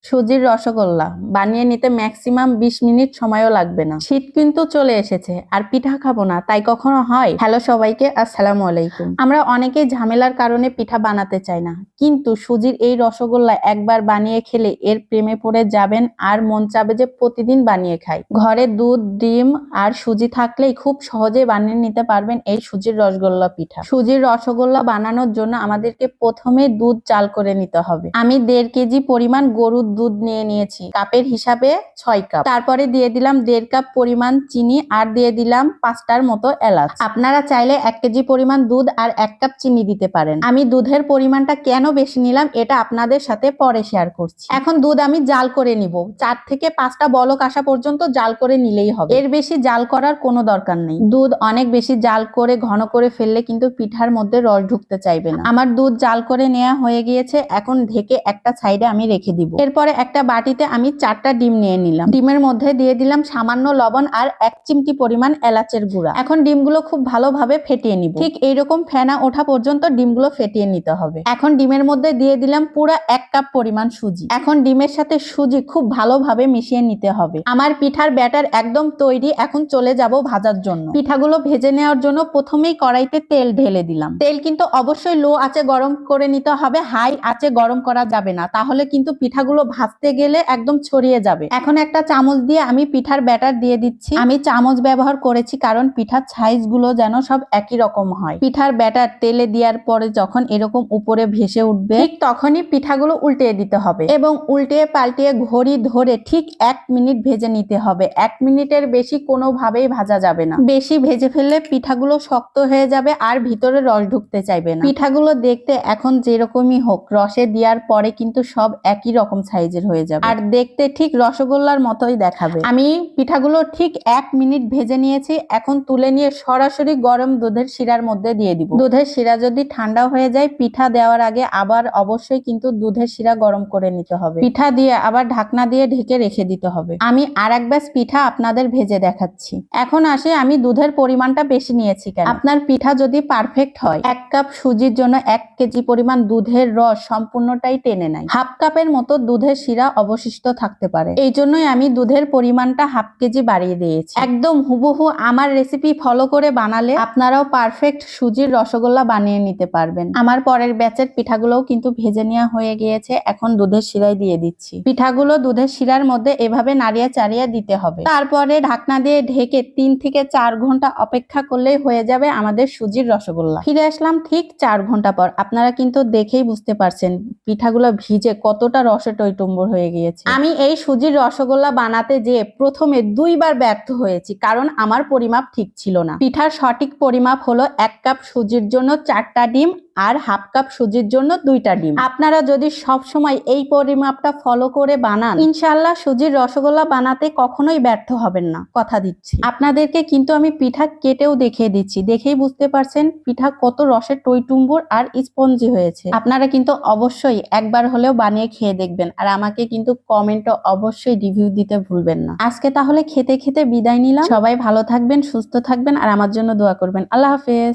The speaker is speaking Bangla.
সুজির রসগোল্লা বানিয়ে নিতে ম্যাক্সিমাম 20 মিনিট সময়ও লাগবে না। শীত কিন্তু চলে এসেছে আর পিঠা খাবো না তাই কখনো হয়? হ্যালো সবাইকে, আসসালামু আলাইকুম। আমরা অনেকেই ঝামেলার কারণে পিঠা বানাতে চাই না, কিন্তু সুজির এই রসগোল্লা একবার বানিয়ে খেলে এর প্রেমে পড়ে যাবেন আর মন চাবে যে প্রতিদিন বানিয়ে খাই। ঘরে দুধ, ডিম আর সুজি থাকলেই খুব সহজে বানিয়ে নিতে পারবেন এই সুজির রসগোল্লা পিঠা। সুজির রসগোল্লা বানানোর জন্য আমাদেরকে প্রথমে দুধ জাল করে নিতে হবে। আমি 1.5 কেজি পরিমাণ গরুর দুধ নিয়ে নিয়েছি, কাপের হিসাবে 6 কাপ। তারপরে দিয়ে দিলাম 1.5 কাপ পরিমাণ চিনি আর দিয়ে দিলাম 5টার মতো এলাচ। আপনারা চাইলে 1 কেজি পরিমাণ দুধ আর 1 কাপ চিনি দিতে পারেন। আমি দুধের পরিমাণটা কেন বেশি নিলাম এটা আপনাদের সাথে পরে শেয়ার করছি। এখন দুধ আমি জাল করে নিব, 4 থেকে 5টা বলক আসা পর্যন্ত জাল করে নিলেই হবে, এর বেশি জাল করার কোনো দরকার নেই। দুধ অনেক বেশি জাল করে ঘন করে ফেললে কিন্তু পিঠার মধ্যে রস ঢুকতে চাইবে না। আমার দুধ জাল করে নেওয়া হয়ে গিয়েছে, এখন ঢেকে একটা সাইডে আমি রেখে দিব। এরপরে একটা বাটিতে আমি 4টা ডিম নিয়ে নিলাম। ডিমের মধ্যে দিয়ে দিলাম সামান্য লবণ আর 1 চিমটি পরিমাণ এলাচের গুঁড়া। এখন ডিমগুলো খুব ভালোভাবে ফেটিয়ে নিব। ঠিক এইরকম ফেনা ওঠা পর্যন্ত ডিমগুলো ফেটিয়ে নিতে হবে। এখন ডিমের মধ্যে দিয়ে দিলাম পুরো 1 কাপ পরিমাণ সুজি। এখন ডিমের সাথে সুজি খুব ভালোভাবে মিশিয়ে নিতে হবে। আমার পিঠার ব্যাটার একদম তৈরি, এখন চলে যাব ভাজার জন্য। পিঠাগুলো ভেজে নেওয়ার জন্য প্রথমেই কড়াইতে তেল ঢেলে দিলাম। তেল কিন্তু অবশ্যই লো আঁচে গরম করে নিতে হবে, হাই আঁচে গরম করা যাবে না, তাহলে কিন্তু পিঠাগুলো ভাজতে গেলে একদম ছড়িয়ে যাবে। এখন একটা চামচ দিয়ে আমি পিঠার ব্যাটার দিয়ে দিচ্ছি। আমি চামচ ব্যবহার করেছি কারণ পিঠার সাইজ গুলো যেন সব একই রকম হয়। পিঠার ব্যাটার তেলে দেওয়ার পরে যখন এরকম উপরে ভেসে উঠবে, ঠিক তখনই পিঠাগুলো উল্টিয়ে দিতে হবে এবং উল্টিয়ে পাল্টিয়ে ঘড়ি ধরে ঠিক 1 মিনিট ভেজে নিতে হবে। 1 মিনিটের বেশি কোনোভাবেই ভাজা যাবে না। বেশি ভেজে ফেললে পিঠাগুলো শক্ত হয়ে যাবে আর ভিতরে রস ঢুকতে চাইবে না। পিঠাগুলো দেখতে এখন যেরকমই হোক, রসে দেওয়ার পরে কিন্তু সব একই রকম সাইজের হয়ে যাবে আর দেখতে ঠিক রসগোল্লার মতোই দেখাবে। আমি পিঠাগুলো ঠিক 1 মিনিট ভেজে নিয়েছি, এখন তুলে নিয়ে সরাসরি গরম দুধের শিরার মধ্যে দিয়ে দিব। দুধের শিরা যদি ঠান্ডা হয়ে যায়, পিঠা দেওয়ার আগে আবার অবশ্যই কিন্তু দুধের শিরা গরম করে নিতে হবে। পিঠা দিয়ে আবার ঢাকনা দিয়ে ঢেকে রেখে দিতে হবে। আমি আরেক ব্যাচ পিঠা আপনাদের ভেজে দেখাচ্ছি। এখন আসে আমি দুধের পরিমাণটা বেশি নিয়েছি কেন। আপনার পিঠা যদি পারফেক্ট হয়, 1 কাপ সুজির জন্য 1 কেজি পরিমাণ দুধের রস সম্পূর্ণটাই টেনে নেয়। হাফ কাপের মতো দুধের শিরা অবশিষ্ট থাকতে পারে, এই জন্যই আমি দুধের পরিমাণটা 1/2 কেজি বাড়িয়ে দিয়েছি। একদম হুবহু আমার রেসিপি ফলো করে বানালে আপনারাও পারফেক্ট সুজির রসগোল্লা বানিয়ে নিতে পারবেন। আমার পরের ব্যাচের পিঠাগুলোও কিন্তু ভেজে নেওয়া হয়ে গিয়েছে, এখন দুধের শিরায় দিয়ে দিচ্ছি। পিঠাগুলো দুধের শিরার মধ্যে এভাবে নাড়িয়ে চাড়িয়ে দিতে হবে। তারপরে ঢাকনা দিয়ে ঢেকে 3 থেকে 4 ঘন্টা অপেক্ষা করলেই হয়ে যাবে আমাদের সুজির রসগোল্লা। ফিরে আসলাম ঠিক 4 ঘন্টা পর। আপনারা কিন্তু দেখেই বুঝতে পারছেন পিঠাগুলো ভিজে কতটা রসে টইটুম্বর হয়ে গিয়েছে। আমি এই সুজির রসগোল্লা বানাতে যেয়ে প্রথমে 2 বার ব্যর্থ হয়েছি, কারণ আমার পরিমাপ ঠিক ছিল না। পিঠার সঠিক পরিমাপ হলো 1 কাপ সুজির জন্য 4টা ডিম আর 1/2 কাপ সুজির জন্য 2টা ডিম। আপনারা যদি সব সময় এই পরিমাপটা ফলো করে বানান, ইনশাআল্লাহ সুজির রসগোল্লা বানাতে কখনোই ব্যর্থ হবেন না, কথা দিচ্ছি। আপনাদেরকে কিন্তু আমি পিঠা কেটেও দেখিয়ে দিচ্ছি, দেখেই বুঝতে পারছেন পিঠা কত রসের টইটুম্বর আর স্পঞ্জি হয়েছে। আপনারা কিন্তু অবশ্যই একবার হলেও বানিয়ে খেয়ে দেখবেন আর আমাকে কিন্তু কমেন্টে অবশ্যই রিভিউ দিতে ভুলবেন না। আজকে তাহলে খেতে খেতে বিদায় নিলাম। সবাই ভালো থাকবেন, সুস্থ থাকবেন আর আমার জন্য দোয়া করবেন। আল্লাহ হাফেজ।